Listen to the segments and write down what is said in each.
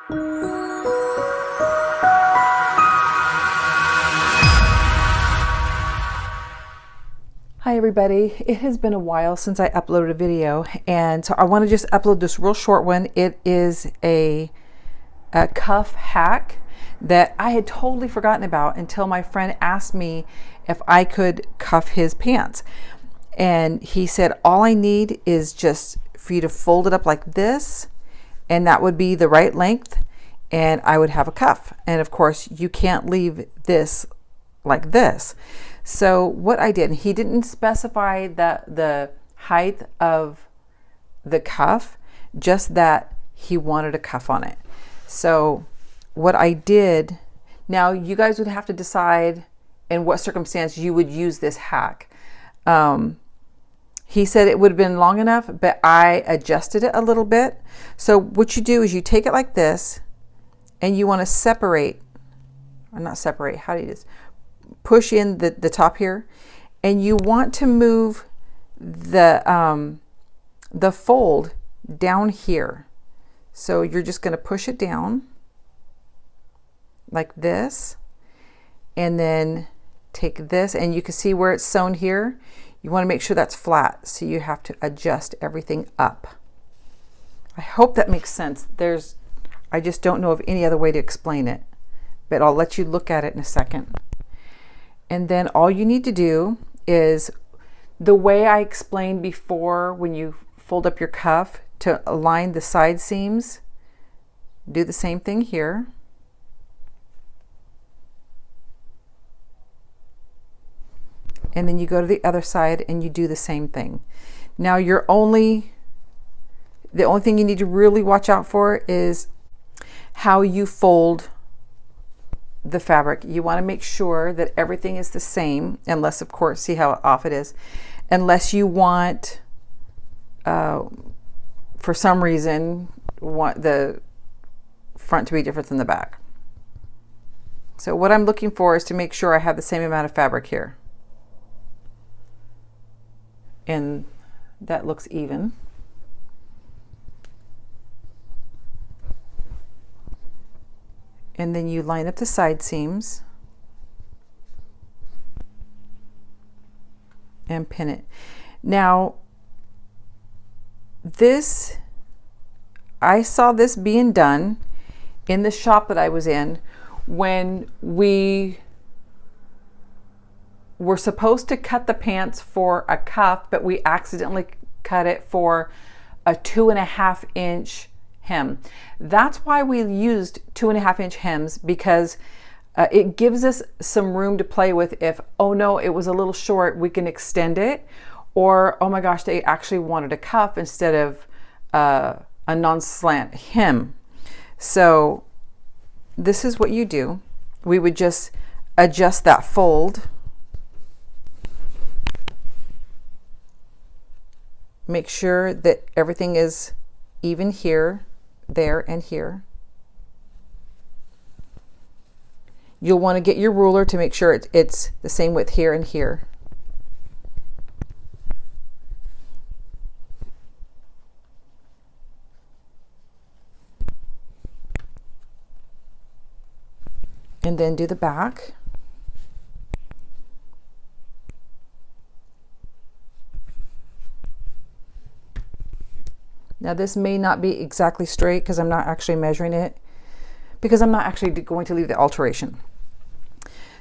Hi everybody, it has been a while since I uploaded a video, and so I want to just upload this real short one. It is a cuff hack that I had totally forgotten about until my friend asked me if I could cuff his pants. And he said, all I need is just for you to fold it up like this, and that would be the right length, and I would have a cuff. And of course, you can't leave this like this. So what I did, he didn't specify the height of the cuff, just that he wanted a cuff on it. So what I did, now you guys would have to decide in what circumstance you would use this hack. He said it would have been long enough, but I adjusted it a little bit. So what you do is you take it like this, and you want to separate, or not separate, how do you do this? Push in the top here, and you want to move the fold down here. So you're just going to push it down like this, and then take this, and you can see where it's sewn here. You want to make sure that's flat, so you have to adjust everything up. I hope that makes sense. I just don't know of any other way to explain it, but I'll let you look at it in a second. And then all you need to do is the way I explained before, when you fold up your cuff to align the side seams, do the same thing here. And then you go to the other side and you do the same thing. Now the only thing you need to really watch out for is how you fold the fabric. You want to make sure that everything is the same, unless, of course, see how off it is, unless you want, for some reason, want the front to be different than the back. So what I'm looking for is to make sure I have the same amount of fabric here, and that looks even. And then you line up the side seams and pin it. Now, I saw this being done in the shop that I was in when we were supposed to cut the pants for a cuff, but we accidentally cut it for a 2.5 inch hem. That's why we used 2.5 inch hems, because it gives us some room to play with. If, oh no, it was a little short, we can extend it. Or, oh my gosh, they actually wanted a cuff instead of a non-slant hem. So this is what you do. We would just adjust that fold. Make sure that everything is even here, there, and here. You'll want to get your ruler to make sure it's the same width here and here. And then do the back. Now this may not be exactly straight because I'm not actually measuring it, because I'm not actually going to leave the alteration.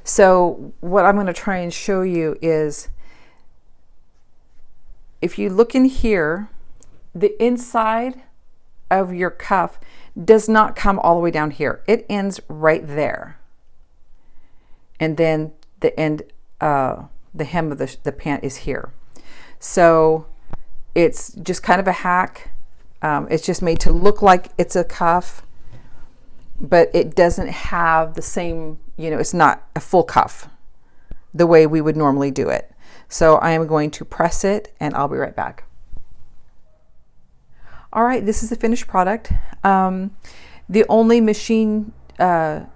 So what I'm going to try and show you is, if you look in here, the inside of your cuff does not come all the way down here. It ends right there. And then the end, the hem of the pant is here. So it's just kind of a hack. It's just made to look like it's a cuff, but it doesn't have the same, it's not a full cuff the way we would normally do it. So I am going to press it, and I'll be right back. All right, this is the finished product. The only machine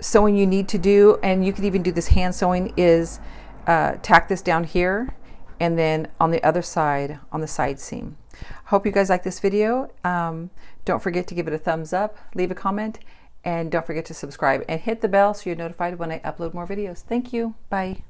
sewing you need to do, and you could even do this hand sewing, is tack this down here and then on the other side on the side seam. Hope you guys like this video. Don't forget to give it a thumbs up, leave a comment, And don't forget to subscribe and hit the bell so you're notified when I upload more videos. Thank you. Bye.